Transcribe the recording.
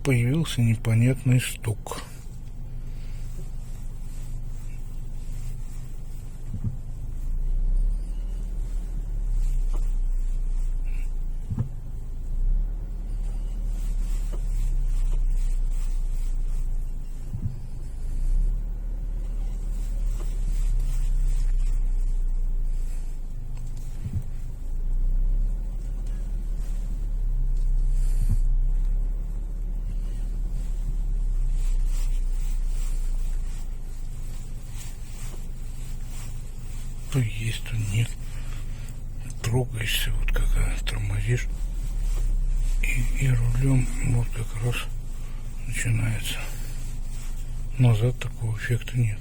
появился непонятный стук. То есть, то нет. Трогаешься, вот когда тормозишь, и рулем вот как раз начинается. Назад такого эффекта нет.